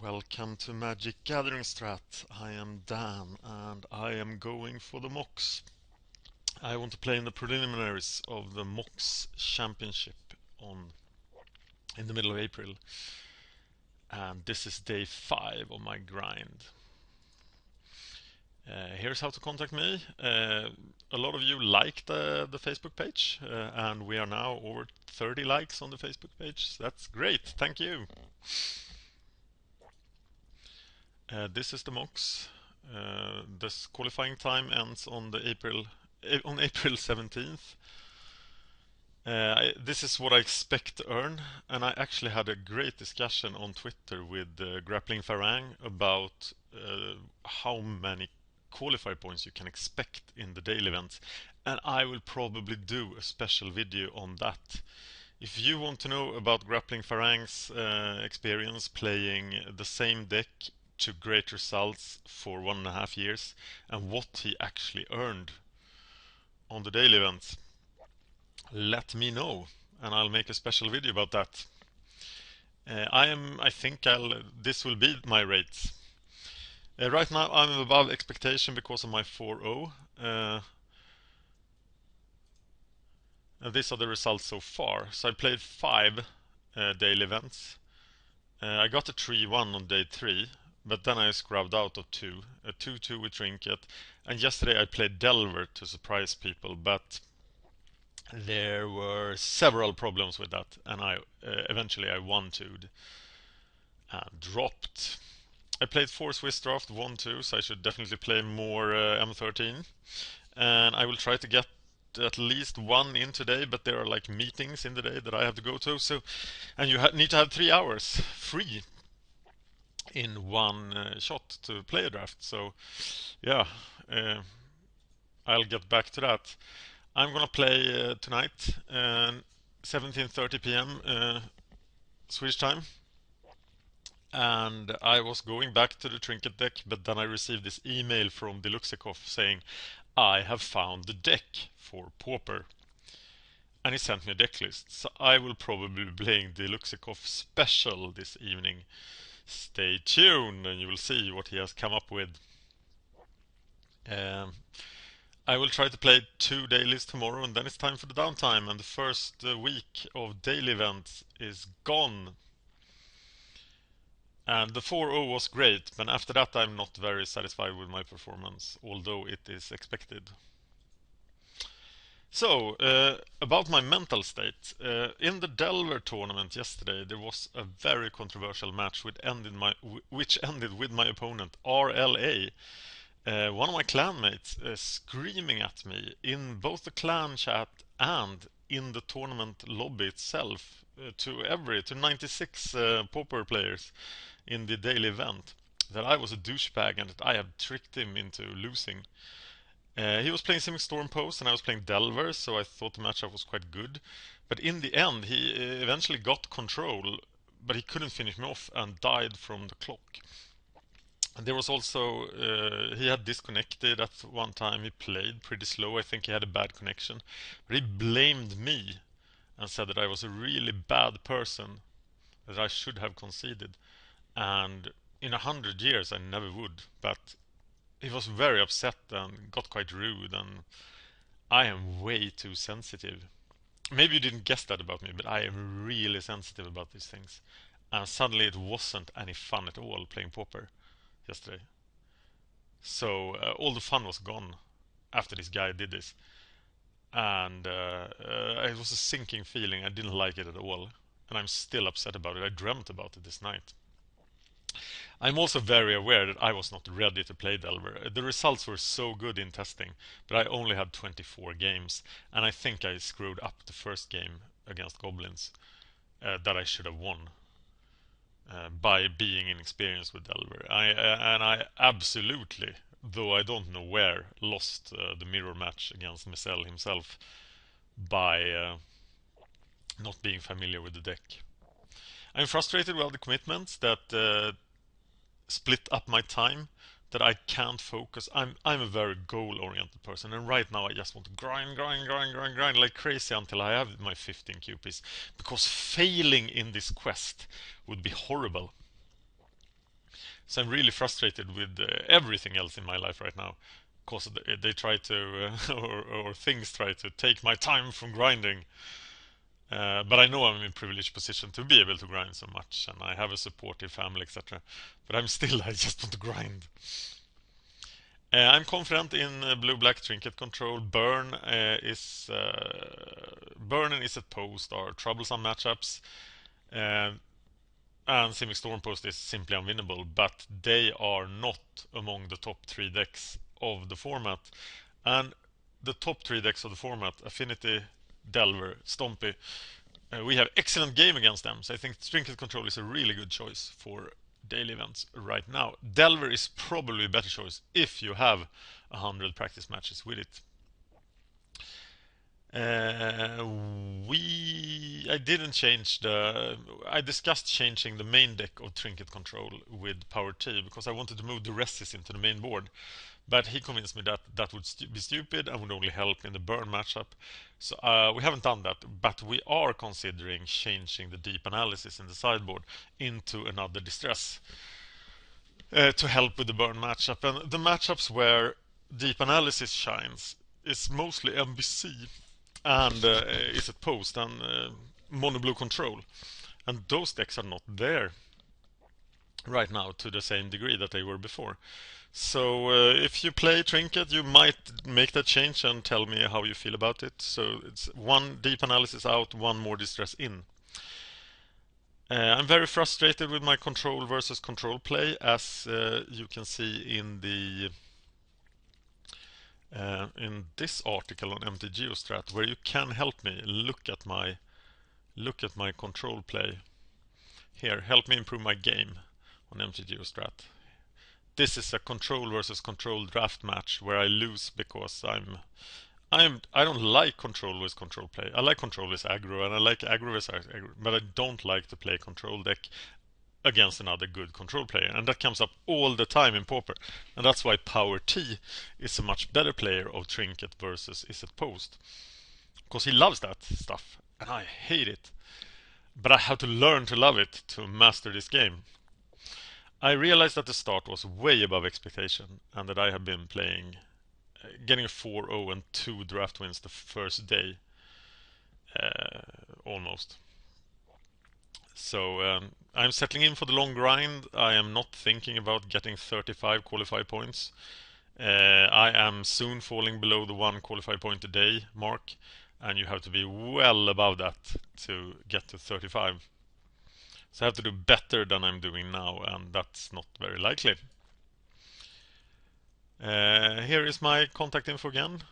Welcome to MagicGatheringStrat. I am Dan and I am going for the MOCS. I want to play in the preliminaries of the MOCS Championship on in the middle of April. And this is day 5 of my grind. Here's how to contact me. A lot of you liked the Facebook page, and we are now over 30 likes on the Facebook page. So that's great. Thank you. This is the MOCS. This qualifying time ends on April 17th. This is what I expect to earn, and I actually had a great discussion on Twitter with Grappling Farang about how many qualifier points you can expect in the daily events, and I will probably do a special video on that. If you want to know about Grappling Farang's experience playing the same deck to great results for 1.5 years and what he actually earned on the daily events, let me know and I'll make a special video about that. This will be my rates. Right now I'm above expectation because of my 4-0. These are the results so far. So I played 5 daily events. I got a 3-1 on day 3, but then I scrubbed out of 2. A 2-2 with Trinket. And yesterday I played Delver to surprise people, but there were several problems with that, and eventually I 1-2'd and dropped. I played 4 Swiss draft, 1-2, so I should definitely play more M13. And I will try to get at least 1 in today, but there are like meetings in the day that I have to go to. So, and you need to have 3 hours free in one shot to play a draft. So, yeah, I'll get back to that. I'm gonna play tonight, 17:30 p.m. Swedish time. And I was going back to the Trinket deck, but then I received this email from Deluxeicoff saying, I have found the deck for Pauper. And he sent me a deck list, so I will probably be playing Deluxeicoff special this evening. Stay tuned and you will see what he has come up with. I will try to play 2 dailies tomorrow, and then it's time for the downtime, and the first week of daily events is gone. And the 4-0 was great, but after that I'm not very satisfied with my performance, although it is expected. So, about my mental state. In the Delver tournament yesterday, there was a very controversial match which ended with my opponent, RLA. One of my clanmates screaming at me in both the clan chat and in the tournament lobby itself to 96 Pauper players in the daily event that I was a douchebag and that I had tricked him into losing. He was playing some Stormposts and I was playing Delver, so I thought the matchup was quite good. But in the end, he eventually got control, but he couldn't finish me off and died from the clock. And there was also, he had disconnected at one time, he played pretty slow, I think he had a bad connection. But he blamed me and said that I was a really bad person, that I should have conceded. And in 100 years I never would, but he was very upset and got quite rude, and I am way too sensitive. Maybe you didn't guess that about me, but I am really sensitive about these things. And suddenly it wasn't any fun at all playing Pauper yesterday. So all the fun was gone after this guy did this. And it was a sinking feeling. I didn't like it at all. And I'm still upset about it. I dreamt about it this night. I'm also very aware that I was not ready to play Delver. The results were so good in testing, but I only had 24 games, and I think I screwed up the first game against Goblins that I should have won by being inexperienced with Delver. I absolutely, though I don't know where, lost the mirror match against Micelle himself by not being familiar with the deck. I'm frustrated with the commitments that split up my time, that I can't focus. I'm a very goal-oriented person, and right now I just want to grind like crazy until I have my 15 QPs, because failing in this quest would be horrible. So I'm really frustrated with everything else in my life right now, because they try to, or things try to take my time from grinding. But I know I'm in a privileged position to be able to grind so much, and I have a supportive family, etc. But I just want to grind. I'm confident in blue-black trinket control. Burn and is at post are troublesome matchups, uh, and Simic Stormpost is simply unwinnable. But they are not among the top 3 decks of the format, and the top 3 decks of the format: Affinity, Delver, Stompy. We have excellent game against them, so I think Trinket Control is a really good choice for daily events right now. Delver is probably a better choice if you have 100 practice matches with it. I didn't change I discussed changing the main deck of Trinket Control with Power T because I wanted to move the Resist into the main board. But he convinced me that that would be stupid and would only help in the burn matchup. So we haven't done that, but we are considering changing the deep analysis in the sideboard into another distress to help with the burn matchup. And the matchups where deep analysis shines is mostly MBC and is at post and mono blue control. And those decks are not there right now to the same degree that they were before. So if you play Trinket, you might make that change and tell me how you feel about it. So it's one deep analysis out, one more distress in. I'm very frustrated with my control versus control play, as you can see in this article on MagicGatheringStrat, where you can help me look at my control play. Here, help me improve my game on MagicGatheringStrat. This is a control versus control draft match where I lose because I don't like control with control play. I like control with aggro and I like aggro with aggro, but I don't like to play control deck against another good control player, and that comes up all the time in Pauper, and that's why Power T is a much better player of Trinket versus is at post, because he loves that stuff and I hate it, but I have to learn to love it to master this game. I realized that the start was way above expectation and that I have been playing, getting a 4-0 and 2 draft wins the first day, almost. So I'm settling in for the long grind. I am not thinking about getting 35 qualified points. I am soon falling below the 1 qualified point a day mark, and you have to be well above that to get to 35. So I have to do better than I'm doing now, and that's not very likely. Here is my contact info again.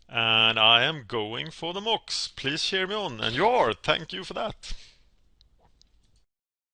And I am going for the MOCS. Please cheer me on. And you are. Thank you for that.